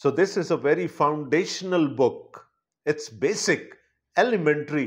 So this is a very foundational book. It's basic, elementary,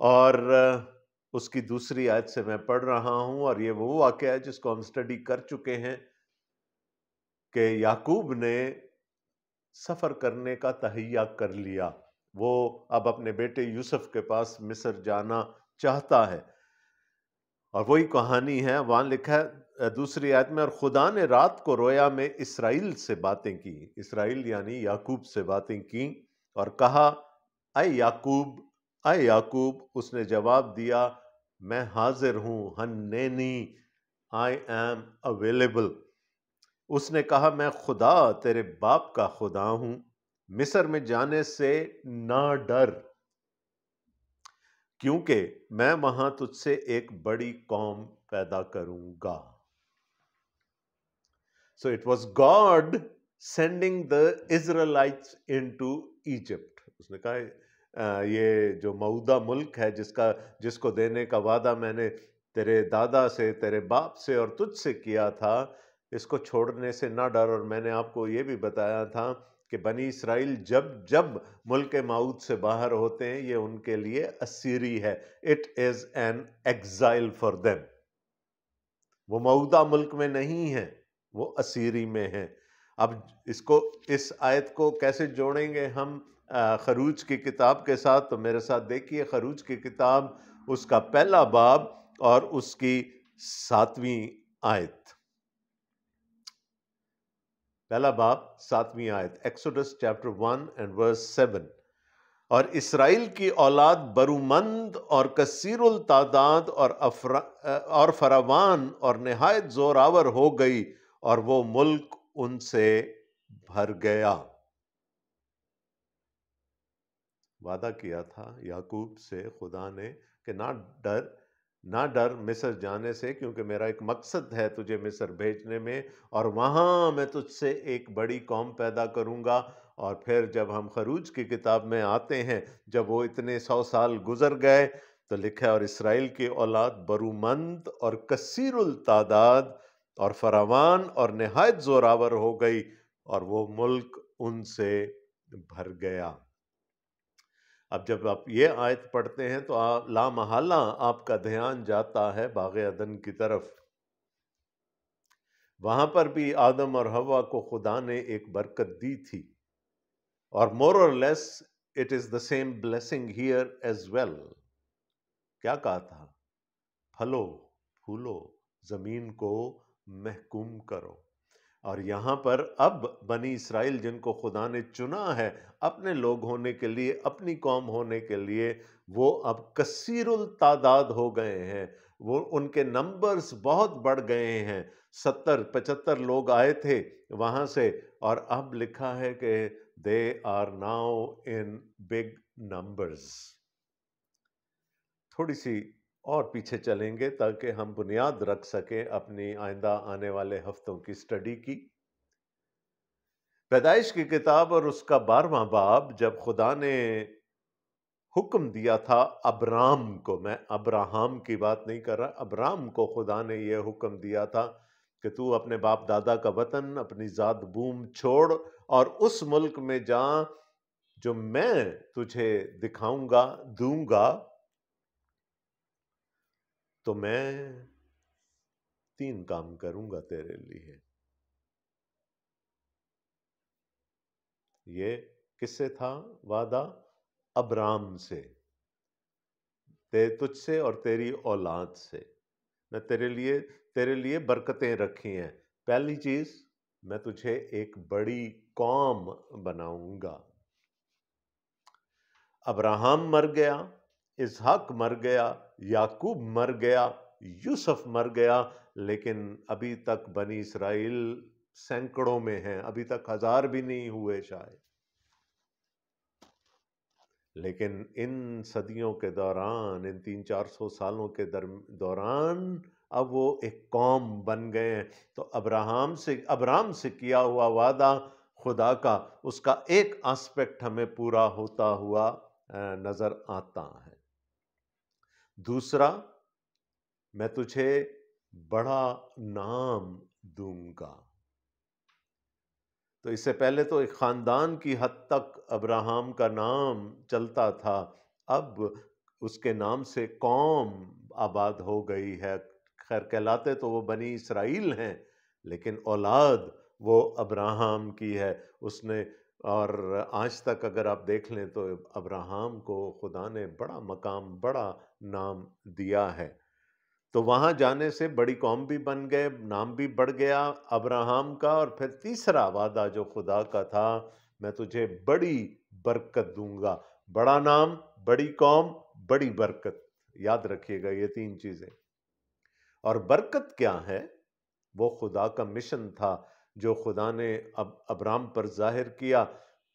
اور اس کی دوسری آیت سے میں پڑھ رہا ہوں، اور یہ وہ واقعہ ہے جس کو ہم سٹڈی کر چکے ہیں کہ یعقوب نے سفر کرنے کا تہیہ کر لیا، وہ اب اپنے بیٹے یوسف کے پاس مصر جانا چاہتا ہے، اور وہی کہانی ہے وہاں لکھا ہے دوسری آیت میں، اور خدا نے رات کو رویا میں اسرائیل سے باتیں کی، اسرائیل یعنی یعقوب سے باتیں کی، اور کہا اے یعقوب، اے یعقوب، اس نے جواب دیا میں حاضر ہوں، ہنینی، آئی ایم اویلیبل۔ اس نے کہا میں خدا تیرے باپ کا خدا ہوں، مصر میں جانے سے نہ ڈر، کیونکہ میں وہاں تجھ سے ایک بڑی قوم پیدا کروں گا۔ So it was God sending the Israelites into Egypt۔ اس نے کہا یہ جو موعودہ ملک ہے جس کو دینے کا وعدہ میں نے تیرے دادا سے، تیرے باپ سے اور تجھ سے کیا تھا، اس کو چھوڑنے سے نہ ڈر۔ اور میں نے آپ کو یہ بھی بتایا تھا کہ بنی اسرائیل جب جب ملک موعود سے باہر ہوتے ہیں یہ ان کے لیے اسیری ہے، it is an exile for them۔ وہ موعودہ ملک میں نہیں ہیں، وہ اسیری میں ہیں۔ اب اس آیت کو کیسے جوڑیں گے ہم خروج کی کتاب کے ساتھ؟ تو میرے ساتھ دیکھیے خروج کی کتاب، اس کا پہلا باب اور اس کی 7ویں آیت۔ پہلا باب 7ویں آیت، ایکسوڈس چیپٹر 1 and verse 7۔ اور اسرائیل کی اولاد برومند اور کثیر التعداد اور فراوان اور نہایت زوراور ہو گئی، اور وہ ملک ان سے بھر گیا۔ وعدہ کیا تھا یعقوب سے خدا نے کہ نہ ڈر مصر جانے سے، کیونکہ میرا ایک مقصد ہے تجھے مصر بھیجنے میں، اور وہاں میں تجھ سے ایک بڑی قوم پیدا کروں گا۔ اور پھر جب ہم خروج کی کتاب میں آتے ہیں، جب وہ اتنے 100 سال گزر گئے تو لکھا ہے اور اسرائیل کی اولاد برومند اور کثیر التعداد اور فراوان اور نہایت زوراور ہو گئی، اور وہ ملک ان سے بھر گیا۔ اب جب آپ یہ آیت پڑھتے ہیں تو لا محالہ آپ کا دھیان جاتا ہے باغ عدن کی طرف۔ وہاں پر بھی آدم اور حوا کو خدا نے ایک برکت دی تھی، اور more or less it is the same blessing here as well۔ کیا کہا تھا؟ پھلو پھولو، زمین کو محکوم کرو۔ اور یہاں پر اب بنی اسرائیل جن کو خدا نے چنا ہے اپنے لوگ ہونے کے لیے، اپنی قوم ہونے کے لیے، وہ اب کثیر التعداد ہو گئے ہیں، وہ ان کے نمبرز بہت بڑھ گئے ہیں۔ 70-75 لوگ آئے تھے وہاں سے، اور اب لکھا ہے کہ they are now in big numbers۔ تھوڑی سی اور پیچھے چلیں گے تاکہ ہم بنیاد رکھ سکیں اپنی آئندہ آنے والے ہفتوں کی سٹڈی کی۔ پیدائش کی کتاب اور اس کا 12واں باب، جب خدا نے حکم دیا تھا ابرام کو، میں ابراہم کی بات نہیں کر رہا، ابرام کو خدا نے یہ حکم دیا تھا کہ تو اپنے باپ دادا کا وطن، اپنی ذات بوم چھوڑ اور اس ملک میں جا جو میں تجھے دکھاؤں گا، دوں گا، تو میں 3 کام کروں گا تیرے لیے۔ یہ کس سے تھا وعدہ؟ ابرام سے، تجھ سے اور تیری اولاد سے۔ میں تیرے لیے برکتیں رکھی ہیں۔ پہلی چیز، میں تجھے ایک بڑی قوم بناؤں گا۔ ابراہم مر گیا، اسحاق مر گیا، یعقوب مر گیا، یوسف مر گیا، لیکن ابھی تک بنی اسرائیل سینکڑوں میں ہیں، ابھی تک 1000 بھی نہیں ہوئے شاید۔ لیکن ان صدیوں کے دوران، ان 300-400 سالوں کے دوران اب وہ ایک قوم بن گئے ہیں۔ تو ابرام سے کیا ہوا وعدہ خدا کا، اس کا ایک آسپیکٹ ہمیں پورا ہوتا ہوا نظر آتا ہے۔ دوسرا، میں تجھے بڑا نام دوں گا۔ تو اس سے پہلے تو ایک خاندان کی حد تک ابراہم کا نام چلتا تھا، اب اس کے نام سے قوم آباد ہو گئی ہے. خیر کہلاتے تو وہ بنی اسرائیل ہیں، لیکن اولاد وہ ابراہم کی ہے. اس نے، اور آج تک اگر آپ دیکھ لیں تو ابراہم کو خدا نے بڑا مقام، بڑا نام دیا ہے. تو وہاں جانے سے بڑی قوم بھی بن گئے، نام بھی بڑھ گیا ابراہم کا. اور پھر تیسرا وعدہ جو خدا کا تھا، میں تجھے بڑی برکت دوں گا. بڑا نام، بڑی قوم، بڑی برکت. یاد رکھیے گا یہ تین چیزیں. اور برکت کیا ہے؟ وہ خدا کا مشن تھا جو خدا نے ابرام پر ظاہر کیا.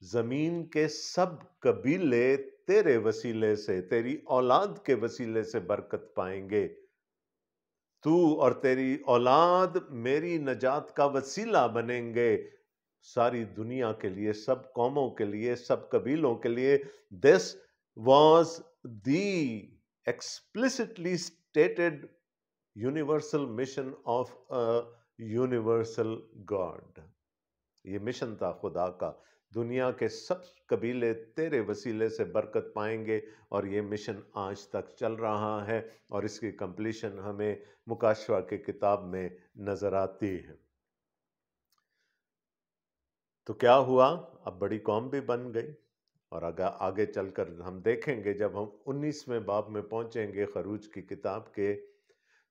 زمین کے سب قبیلے تیرے وسیلے سے، تیری اولاد کے وسیلے سے برکت پائیں گے. تو اور تیری اولاد میری نجات کا وسیلہ بنیں گے ساری دنیا کے لیے، سب قوموں کے لیے، سب قبیلوں کے لیے. This was the explicitly stated universal mission of a universal God. یہ مشن تھا خدا کا، دنیا کے سب قبیلے تیرے وسیلے سے برکت پائیں گے. اور یہ مشن آج تک چل رہا ہے، اور اس کی کمپلیشن ہمیں مکاشفہ کی کتاب میں نظر آتی ہے. تو کیا ہوا؟ اب بڑی قوم بھی بن گئی. اور آگے چل کر ہم دیکھیں گے، جب ہم 19ویں باب میں پہنچیں گے خروج کی کتاب کے،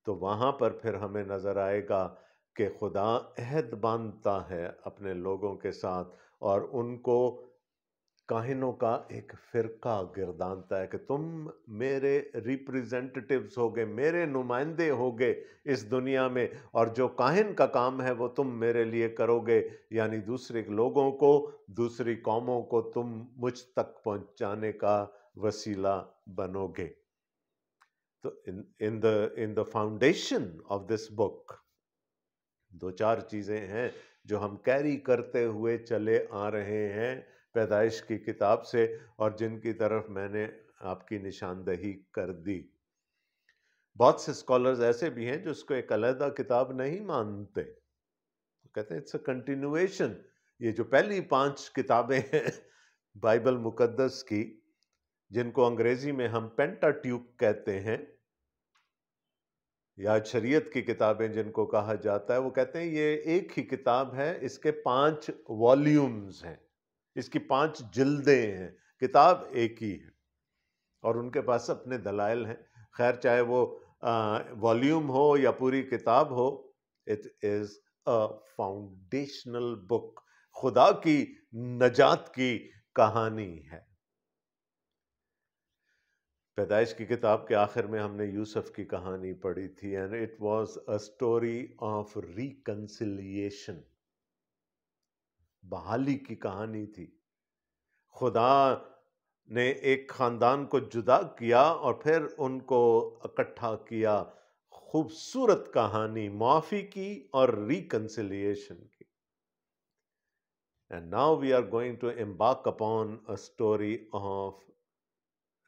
تو وہاں پر پھر ہمیں نظر آئے گا کہ خدا عہد باندھتا ہے اپنے لوگوں کے ساتھ، اور ان کو کاہنوں کا ایک فرقہ گردانتا ہے کہ تم میرے ریپریزنٹیٹیوز ہوگے، میرے نمائندے ہوگے اس دنیا میں، اور جو کاہن کا کام ہے وہ تم میرے لیے کرو گے. یعنی دوسرے لوگوں کو، دوسری قوموں کو تم مجھ تک پہنچانے کا وسیلہ بنو گے. تو in the foundation of this book دو چار چیزیں ہیں جو ہم کیری کرتے ہوئے چلے آ رہے ہیں پیدائش کی کتاب سے، اور جن کی طرف میں نے آپ کی نشاندہی کر دی. بہت سے اسکالرز ایسے بھی ہیں جو اس کو ایک علیحدہ کتاب نہیں مانتے، کہتے ہیں اٹس اے کنٹینویشن. یہ جو پہلی 5 کتابیں ہیں بائبل مقدس کی، جن کو انگریزی میں ہم پینٹا ٹیوک کہتے ہیں، یا شریعت کی کتابیں جن کو کہا جاتا ہے، وہ کہتے ہیں یہ ایک ہی کتاب ہے، اس کے 5 والیومز ہیں، اس کی 5 جلدیں ہیں، کتاب ایک ہی ہے. اور ان کے پاس اپنے دلائل ہیں. خیر چاہے وہ والیوم ہو یا پوری کتاب ہو، اٹ از اے فاؤنڈیشنل بک، خدا کی نجات کی کہانی ہے. پیدائش کی کتاب کے آخر میں ہم نے یوسف کی کہانی پڑھی تھی، and it was a story of reconciliation. بحالی کی کہانی تھی. خدا نے ایک خاندان کو جدا کیا اور پھر ان کو اکٹھا کیا. خوبصورت کہانی معافی کی اور ریکنسیلیشن کی. And now we are going to embark upon a story of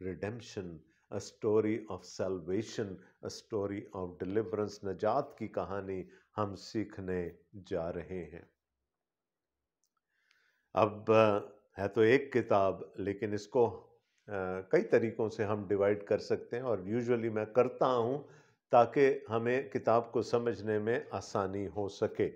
redemption, a story of salvation, a story of deliverance. نجات کی کہانی ہم سیکھنے جا رہے ہیں. اب ہے تو ایک کتاب، لیکن اس کو کئی طریقوں سے ہم ڈیوائیڈ کر سکتے ہیں، اور یوزولی میں کرتا ہوں تاکہ ہمیں کتاب کو سمجھنے میں آسانی ہو سکے.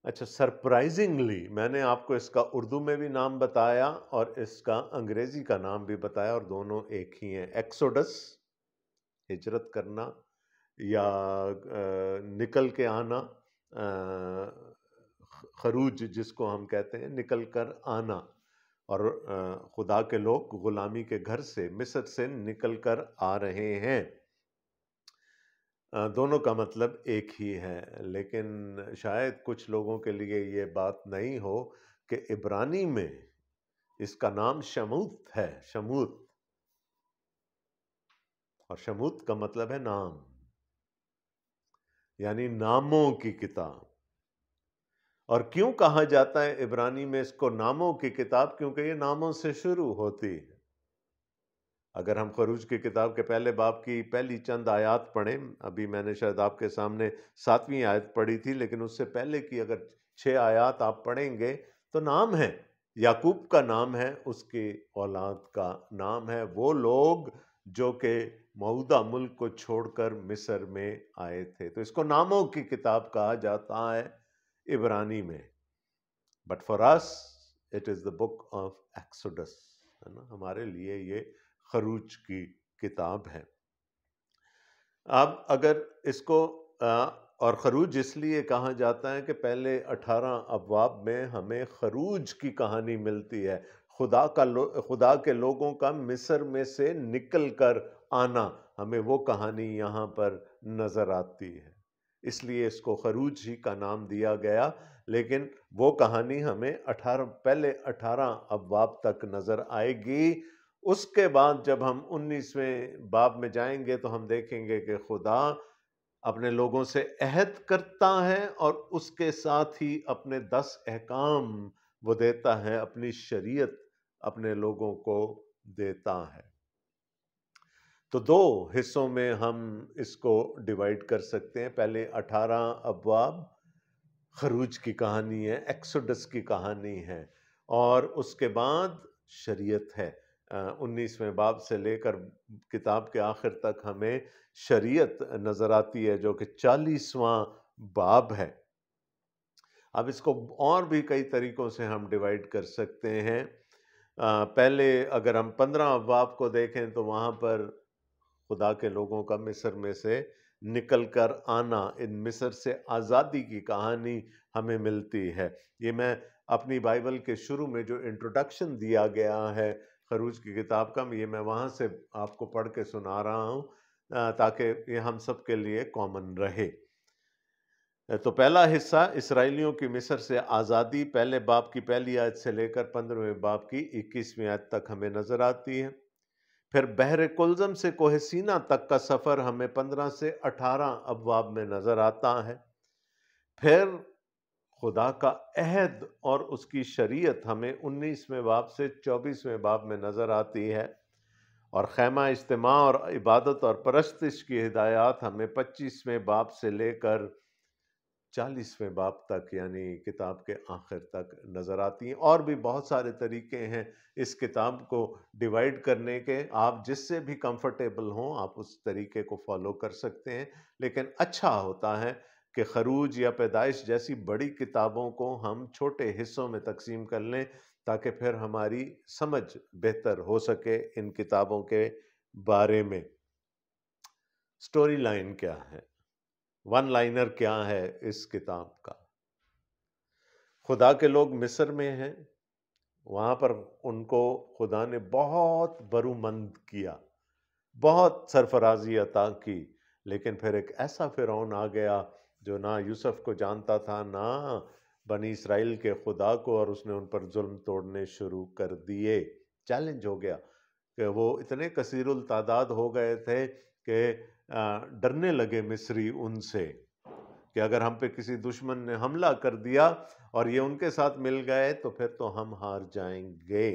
اچھا، سرپرائزنگلی میں نے آپ کو اس کا اردو میں بھی نام بتایا اور اس کا انگریزی کا نام بھی بتایا، اور دونوں ایک ہی ہیں. ایکسوڈس، ہجرت کرنا یا نکل کے آنا، خروج جس کو ہم کہتے ہیں، نکل کر آنا. اور خدا کے لوگ غلامی کے گھر سے، مصر سے نکل کر آ رہے ہیں. دونوں کا مطلب ایک ہی ہے، لیکن شاید کچھ لوگوں کے لیے یہ بات نہیں ہو کہ عبرانی میں اس کا نام شموت ہے. شموت، اور شموت کا مطلب ہے نام، یعنی ناموں کی کتاب. اور کیوں کہا جاتا ہے عبرانی میں اس کو ناموں کی کتاب؟ کیونکہ یہ ناموں سے شروع ہوتی ہے. اگر ہم خروج کی کتاب کے پہلے باب کی پہلی چند آیات پڑھیں، ابھی میں نے شاید آپ کے سامنے 7ویں آیت پڑھی تھی، لیکن اس سے پہلے کی اگر 6 آیات آپ پڑھیں گے تو نام ہے. یعقوب کا نام ہے، اس کی اولاد کا نام ہے، وہ لوگ جو کہ موعودہ ملک کو چھوڑ کر مصر میں آئے تھے۔ تو اس کو ناموں کی کتاب کہا جاتا ہے عبرانی میں، but for us it is the book of Exodus, ہے نا، ہمارے لیے یہ خروج کی کتاب ہے۔ اب اگر اس کو اور خروج اس لیے کہا جاتا ہے کہ پہلے 18 ابواب میں ہمیں خروج کی کہانی ملتی ہے، خدا کے لوگوں کا مصر میں سے نکل کر آنا، ہمیں وہ کہانی یہاں پر نظر آتی ہے، اس لیے اس کو خروج ہی کا نام دیا گیا۔ لیکن وہ کہانی ہمیں پہلے 18 ابواب تک نظر آئے گی۔ اس کے بعد جب ہم 19ویں باب میں جائیں گے تو ہم دیکھیں گے کہ خدا اپنے لوگوں سے عہد کرتا ہے اور اس کے ساتھ ہی اپنے 10 احکام وہ دیتا ہے، اپنی شریعت اپنے لوگوں کو دیتا ہے۔ تو 2 حصوں میں ہم اس کو ڈیوائیڈ کر سکتے ہیں۔ پہلے 18 ابواب خروج کی کہانی ہے، ایکسوڈس کی کہانی ہے، اور اس کے بعد شریعت ہے۔ 19ویں باب سے لے کر کتاب کے آخر تک ہمیں شریعت نظر آتی ہے جو کہ 40واں باب ہے۔ اب اس کو اور بھی کئی طریقوں سے ہم ڈیوائیڈ کر سکتے ہیں۔ پہلے اگر ہم 15 باب کو دیکھیں تو وہاں پر خدا کے لوگوں کا مصر میں سے نکل کر آنا، ان مصر سے آزادی کی کہانی ہمیں ملتی ہے۔ یہ میں اپنی بائبل کے شروع میں جو انٹروڈکشن دیا گیا ہے خروج کی کتاب کا، یہ میں وہاں سے آپ کو پڑھ کے سنا رہا ہوں تاکہ یہ ہم سب کے لیے کامن رہے۔ تو پہلا حصہ اسرائیلیوں کی مصر سے آزادی، پہلے باب کی پہلی آیت سے لے کر 15ویں باب کی 21ویں آیت تک ہمیں نظر آتی ہے۔ پھر بحر کلزم سے کوہ سینا تک کا سفر ہمیں 15 سے 18 ابواب میں نظر آتا ہے۔ پھر خدا کا عہد اور اس کی شریعت ہمیں 19ویں باب سے 24ویں باب میں نظر آتی ہے، اور خیمہ اجتماع اور عبادت اور پرستش کی ہدایات ہمیں 25ویں باب سے لے کر 40ویں باب تک یعنی کتاب کے آخر تک نظر آتی ہیں۔ اور بھی بہت سارے طریقے ہیں اس کتاب کو ڈیوائیڈ کرنے کے، آپ جس سے بھی کمفرٹیبل ہوں آپ اس طریقے کو فالو کر سکتے ہیں، لیکن اچھا ہوتا ہے کہ خروج یا پیدائش جیسی بڑی کتابوں کو ہم چھوٹے حصوں میں تقسیم کر لیں تاکہ پھر ہماری سمجھ بہتر ہو سکے ان کتابوں کے بارے میں۔ سٹوری لائن کیا ہے، ون لائنر کیا ہے اس کتاب کا؟ خدا کے لوگ مصر میں ہیں، وہاں پر ان کو خدا نے بہت برومند کیا، بہت سرفرازی عطا کی، لیکن پھر ایک ایسا فرعون آ گیا جو نہ یوسف کو جانتا تھا نہ بنی اسرائیل کے خدا کو، اور اس نے ان پر ظلم توڑنے شروع کر دیے۔ چیلنج ہو گیا کہ وہ اتنے کثیر التعداد ہو گئے تھے کہ ڈرنے لگے مصری ان سے کہ اگر ہم پہ کسی دشمن نے حملہ کر دیا اور یہ ان کے ساتھ مل گئے تو پھر تو ہم ہار جائیں گے،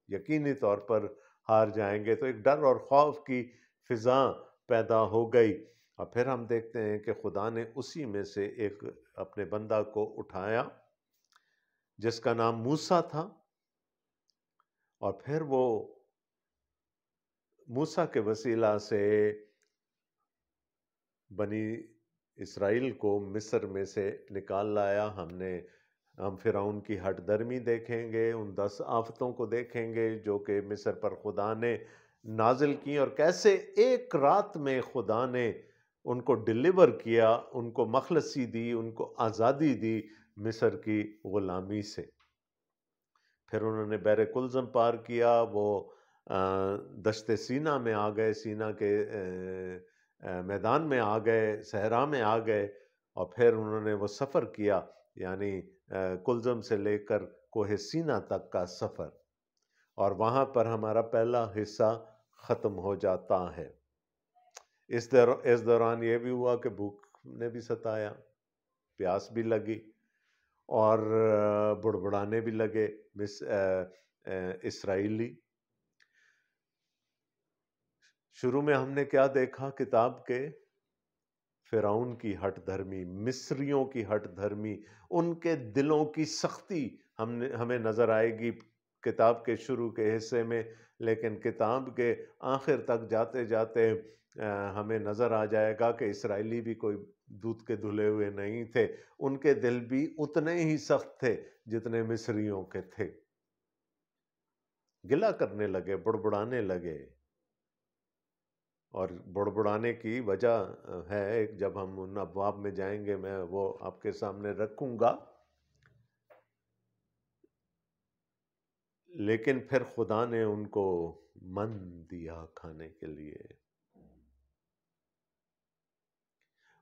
یقینی طور پر ہار جائیں گے۔ تو ایک ڈر اور خوف کی فضا پیدا ہو گئی، اور پھر ہم دیکھتے ہیں کہ خدا نے اسی میں سے ایک اپنے بندہ کو اٹھایا جس کا نام موسیٰ تھا، اور پھر وہ موسیٰ کے وسیلہ سے بنی اسرائیل کو مصر میں سے نکال لایا۔ ہم فرعون کی ہٹ درمی دیکھیں گے، ان 10 آفتوں کو دیکھیں گے جو کہ مصر پر خدا نے نازل کی، اور کیسے ایک رات میں خدا نے ان کو ڈیلیور کیا، ان کو مخلصی دی، ان کو آزادی دی مصر کی غلامی سے۔ پھر انہوں نے بحر کلزم پار کیا، وہ دشت سینا میں آ گئے، سینا کے میدان میں آ گئے، صحرا میں آ گئے، اور پھر انہوں نے وہ سفر کیا، یعنی کلزم سے لے کر کوہ سینا تک کا سفر، اور وہاں پر ہمارا پہلا حصہ ختم ہو جاتا ہے۔ اس دوران یہ بھی ہوا کہ بھوک نے بھی ستایا، پیاس بھی لگی، اور بڑبڑانے بھی لگے اسرائیلی۔ شروع میں ہم نے کیا دیکھا کتاب کے؟ فرعون کی ہٹ دھرمی، مصریوں کی ہٹ دھرمی، ان کے دلوں کی سختی ہمیں نظر آئے گی کتاب کے شروع کے حصے میں، لیکن کتاب کے آخر تک جاتے جاتے ہمیں نظر آ جائے گا کہ اسرائیلی بھی کوئی دودھ کے دھلے ہوئے نہیں تھے، ان کے دل بھی اتنے ہی سخت تھے جتنے مصریوں کے تھے۔ گلہ کرنے لگے، بڑبڑانے لگے، اور بڑبڑانے کی وجہ ہے، جب ہم ان ابواب میں جائیں گے میں وہ آپ کے سامنے رکھوں گا۔ لیکن پھر خدا نے ان کو من دیا کھانے کے لیے،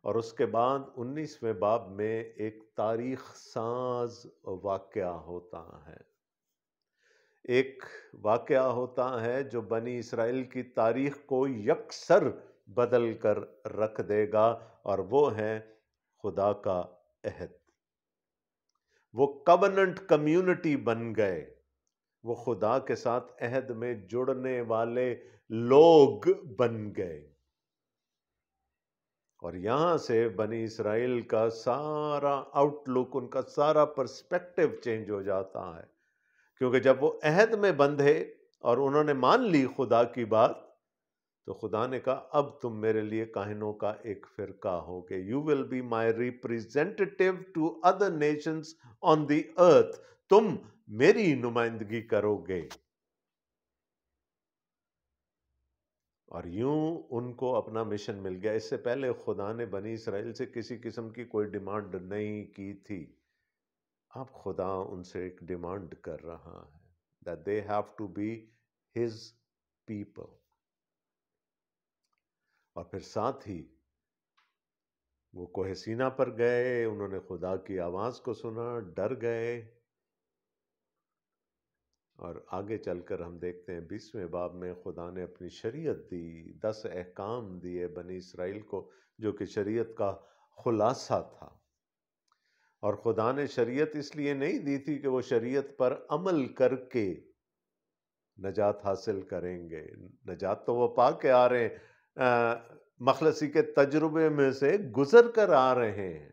اور اس کے بعد 19ویں باب میں ایک تاریخ ساز واقعہ ہوتا ہے، ایک واقعہ ہوتا ہے جو بنی اسرائیل کی تاریخ کو یکسر بدل کر رکھ دے گا، اور وہ ہے خدا کا عہد۔ وہ کوننٹ کمیونٹی بن گئے، وہ خدا کے ساتھ عہد میں جڑنے والے لوگ بن گئے، اور یہاں سے بنی اسرائیل کا سارا آؤٹ لک، ان کا سارا پرسپیکٹو چینج ہو جاتا ہے، کیونکہ جب وہ عہد میں بندھے اور انہوں نے مان لی خدا کی بات، تو خدا نے کہا اب تم میرے لیے کاہنوں کا ایک فرقہ ہوگے، you will be my representative to other nations on the earth, تم میری نمائندگی کرو گے۔ اور یوں ان کو اپنا مشن مل گیا۔ اس سے پہلے خدا نے بنی اسرائیل سے کسی قسم کی کوئی ڈیمانڈ نہیں کی تھی، اب خدا ان سے ایک ڈیمانڈ کر رہا ہے that they have to be his people، اور پھر ساتھ ہی وہ کوہ سینا پر گئے، انہوں نے خدا کی آواز کو سنا، ڈر گئے، اور آگے چل کر ہم دیکھتے ہیں 20ویں باب میں خدا نے اپنی شریعت دی، 10 احکام دیے بنی اسرائیل کو، جو کہ شریعت کا خلاصہ تھا۔ اور خدا نے شریعت اس لیے نہیں دی تھی کہ وہ شریعت پر عمل کر کے نجات حاصل کریں گے، نجات تو وہ پا کے آ رہے ہیں، مخلصی کے تجربے میں سے گزر کر آ رہے ہیں۔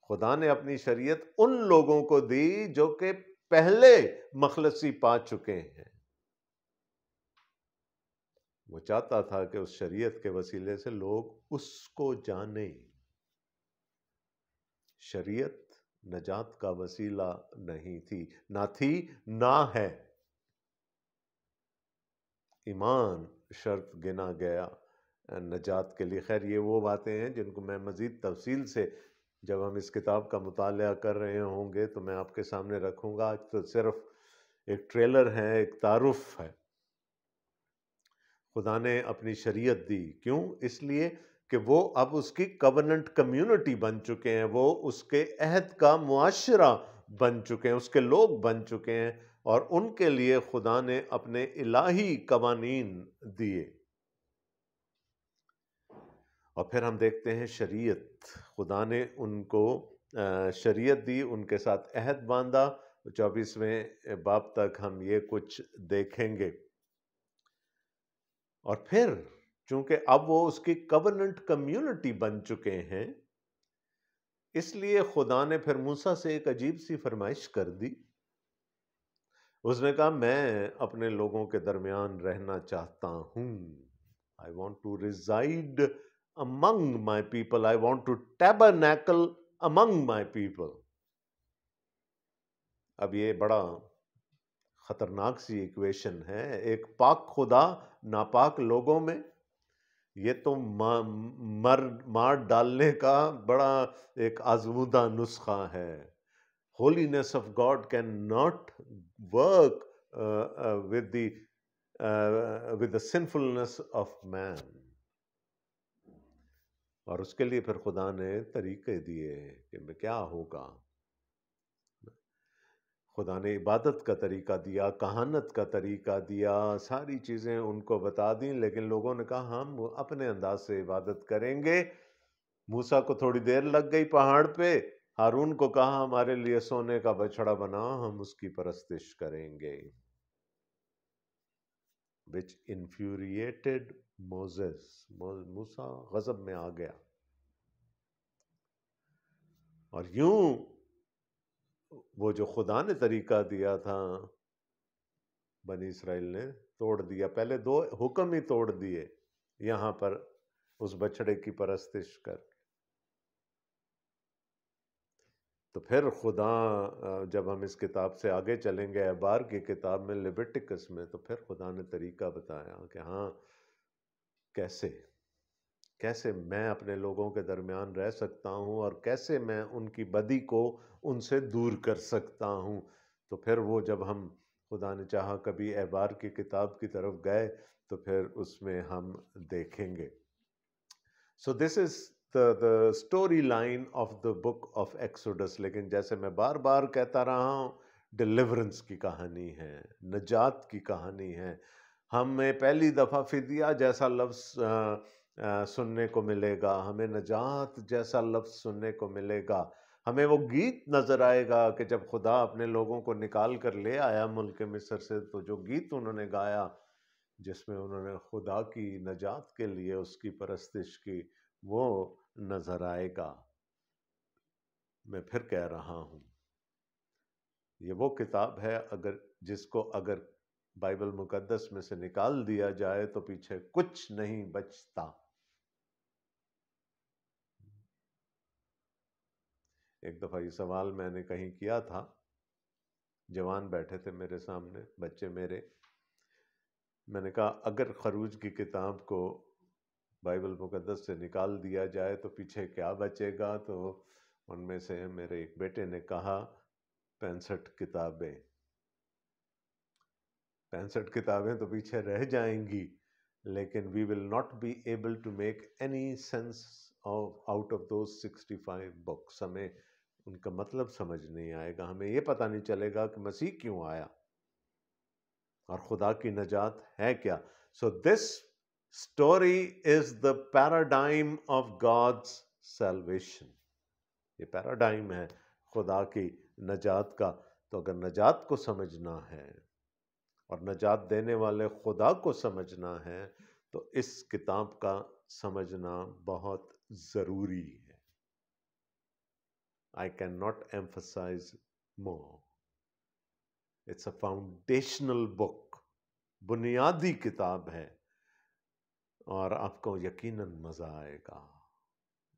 خدا نے اپنی شریعت ان لوگوں کو دی جو کہ پہلے مخلصی پا چکے ہیں۔ وہ چاہتا تھا کہ اس شریعت کے وسیلے سے لوگ اس کو جانیں۔ شریعت نجات کا وسیلہ نہیں تھی، نہ تھی نہ ہے۔ ایمان شرط گنا گیا نجات کے لیے۔ خیر یہ وہ باتیں ہیں جن کو میں مزید تفصیل سے جب ہم اس کتاب کا مطالعہ کر رہے ہوں گے تو میں آپ کے سامنے رکھوں گا، آج تو صرف ایک ٹریلر ہے، ایک تعارف ہے۔ خدا نے اپنی شریعت دی، کیوں؟ اس لیے کہ وہ اب اس کی کوننٹ کمیونٹی بن چکے ہیں، وہ اس کے عہد کا معاشرہ بن چکے ہیں، اس کے لوگ بن چکے ہیں، اور ان کے لیے خدا نے اپنے الہی قوانین دیے۔ اور پھر ہم دیکھتے ہیں شریعت، خدا نے ان کو شریعت دی، ان کے ساتھ عہد باندھا۔ 24ویں باب تک ہم یہ کچھ دیکھیں گے، اور پھر چونکہ اب وہ اس کی کوننٹ کمیونٹی بن چکے ہیں، اس لیے خدا نے پھر موسیٰ سے ایک عجیب سی فرمائش کر دی۔ اس نے کہا میں اپنے لوگوں کے درمیان رہنا چاہتا ہوں، I want to reside among my people, I want to tabernacle among my people۔ اب یہ بڑا خطرناک سی ایکویشن ہے، ایک پاک خدا ناپاک لوگوں میں، یہ تو مار ڈالنے کا بڑا ایک آزمودہ نسخہ ہے۔ Holiness of God cannot work with the sinfulness of man۔ اور اس کے لیے پھر خدا نے طریقے دیے کہ کیا ہوگا۔ خدا نے عبادت کا طریقہ دیا، کہانت کا طریقہ دیا، ساری چیزیں ان کو بتا دیں، لیکن لوگوں نے کہا ہم اپنے انداز سے عبادت کریں گے۔ موسیٰ کو تھوڑی دیر لگ گئی پہاڑ پہ، ہارون کو کہا ہمارے لیے سونے کا بچھڑا بنا، ہم اس کی پرستش کریں گے۔ which infuriated Moses، موسیٰ غضب میں آ گیا، اور یوں وہ جو خدا نے طریقہ دیا تھا بنی اسرائیل نے توڑ دیا. پہلے 2 حکم ہی توڑ دیے یہاں پر اس بچڑے کی پرستش کر. تو پھر خدا جب ہم اس کتاب سے آگے چلیں گے احبار کی کتاب میں لیویٹکس میں، تو پھر خدا نے طریقہ بتایا کہ ہاں کیسے میں اپنے لوگوں کے درمیان رہ سکتا ہوں اور کیسے میں ان کی بدی کو ان سے دور کر سکتا ہوں. تو پھر وہ جب ہم خدا نے چاہا کبھی احبار کی کتاب کی طرف گئے تو پھر اس میں ہم دیکھیں گے. سو دس از the story line of the book of Exodus. لیکن جیسے میں بار بار کہتا رہا ہوں، ڈیلیورنس کی کہانی ہے، نجات کی کہانی ہے. ہمیں پہلی دفعہ فدیہ جیسا لفظ سننے کو ملے گا، ہمیں نجات جیسا لفظ سننے کو ملے گا، ہمیں وہ گیت نظر آئے گا کہ جب خدا اپنے لوگوں کو نکال کر لے آیا ملک مصر سے، تو جو گیت انہوں نے گایا جس میں انہوں نے خدا کی نجات کے لیے اس کی پرستش کی، وہ نظر آئے گا. میں پھر کہہ رہا ہوں، یہ وہ کتاب ہے جس کو اگر بائبل مقدس میں سے نکال دیا جائے تو پیچھے کچھ نہیں بچتا. ایک دفعہ یہ سوال میں نے کہیں کیا تھا، جوان بیٹھے تھے میرے سامنے، بچے میرے. میں نے کہا اگر خروج کی کتاب کو بائبل مقدس سے نکال دیا جائے تو پیچھے کیا بچے گا؟ تو ان میں سے میرے ایک بیٹے نے کہا 65 کتابیں. 65 کتابیں تو پیچھے رہ جائیں گی، لیکن we will not be able to make any sense out of those 65 books. ہمیں ان کا مطلب سمجھ نہیں آئے گا، ہمیں یہ پتہ نہیں چلے گا کہ مسیح کیوں آیا اور خدا کی نجات ہے کیا. So this story is the paradigm of God's salvation. یہ پیراڈائم ہے خدا کی نجات کا. تو اگر نجات کو سمجھنا ہے اور نجات دینے والے خدا کو سمجھنا ہے تو اس کتاب کا سمجھنا بہت ضروری ہے. I cannot emphasize more. It's a foundational book. بنیادی کتاب ہے، اور آپ کو یقیناً مزہ آئے گا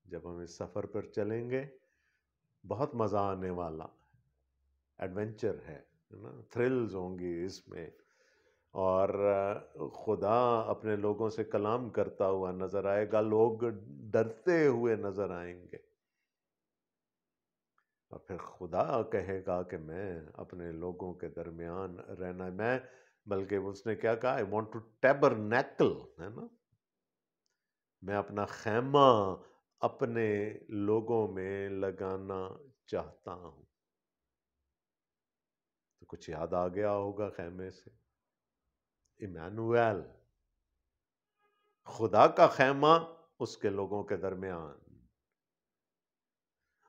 جب ہم اس سفر پر چلیں گے. بہت مزہ آنے والا ایڈونچر ہے نا، تھرلز ہوں گی اس میں، اور خدا اپنے لوگوں سے کلام کرتا ہوا نظر آئے گا. لوگ ڈرتے ہوئے نظر آئیں گے، اور پھر خدا کہے گا کہ میں اپنے لوگوں کے درمیان رہنا. میں بلکہ اس نے کیا کہا، I want to tabernacle، ہے نا، میں اپنا خیمہ اپنے لوگوں میں لگانا چاہتا ہوں. تو کچھ یاد آ گیا ہوگا خیمے سے، ایمانویل، خدا کا خیمہ اس کے لوگوں کے درمیان.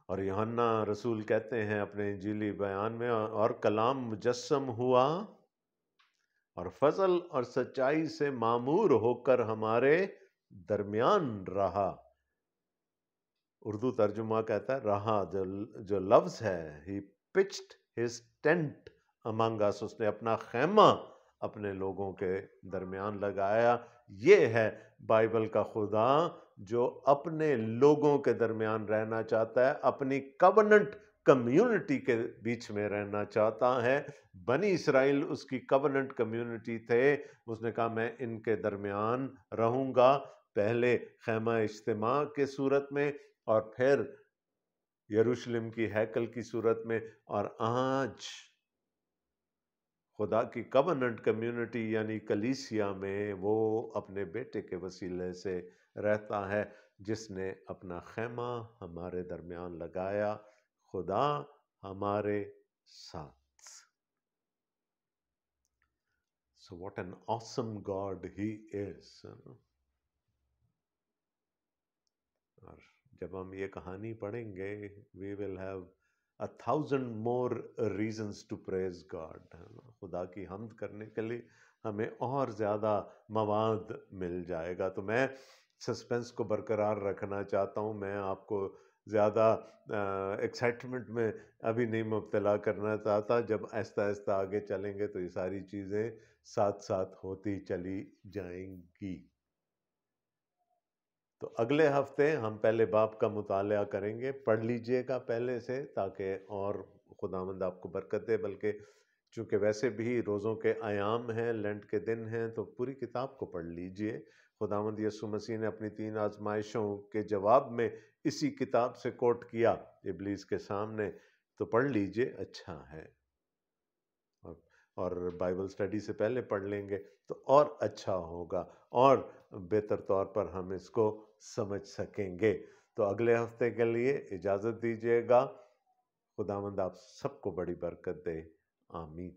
اور یوحنا رسول کہتے ہیں اپنے انجیلی بیان میں، اور کلام مجسم ہوا اور فضل اور سچائی سے معمور ہو کر ہمارے درمیان رہا. اردو ترجمہ کہتا ہے رہا، جو لفظ ہے he pitched his tent among us، اس نے اپنا خیمہ اپنے لوگوں کے درمیان لگایا. یہ ہے بائبل کا خدا جو اپنے لوگوں کے درمیان رہنا چاہتا ہے، اپنی کوننٹ کمیونٹی کے بیچ میں رہنا چاہتا ہے. بنی اسرائیل اس کی کوننٹ کمیونٹی تھے. اس نے کہا میں ان کے درمیان رہوں گا، پہلے خیمہ اجتماع کے صورت میں، اور پھر یروشلم کی ہیکل کی صورت میں، اور آج خدا کی کوننٹ کمیونٹی یعنی کلیسیا میں وہ اپنے بیٹے کے وسیلے سے رہتا ہے، جس نے اپنا خیمہ ہمارے درمیان لگایا. خدا ہمارے ساتھ. So what an awesome God he is. اور جب ہم یہ کہانی پڑھیں گے we will have 1000 more reasons to praise God. خدا کی حمد کرنے کے لیے ہمیں اور زیادہ مواد مل جائے گا. تو میں سسپنس کو برقرار رکھنا چاہتا ہوں. میں آپ کو زیادہ ایکسائٹمنٹ میں ابھی نہیں مبتلا کرنا چاہتا. جب آہستہ آہستہ آگے چلیں گے تو یہ ساری چیزیں ساتھ ساتھ ہوتی چلی جائیں گی. تو اگلے ہفتے ہم پہلے باب کا مطالعہ کریں گے. پڑھ لیجئے گا پہلے سے تاکہ اور خداوند آپ کو برکت دے. بلکہ چونکہ ویسے بھی روزوں کے ایام ہیں، لینٹ کے دن ہیں، تو پوری کتاب کو پڑھ لیجئے. خداوند یسوع مسیح نے اپنی 3 آزمائشوں کے جواب میں اسی کتاب سے کوٹ کیا ابلیس کے سامنے. تو پڑھ لیجئے، اچھا ہے. اور بائبل سٹڈی سے پہلے پڑھ لیں گے تو اور اچھا ہوگا، اور بہتر طور پر ہم اس کو سمجھ سکیں گے. تو اگلے ہفتے کے لیے اجازت دیجیے گا. خداوند آپ سب کو بڑی برکت دے. آمین.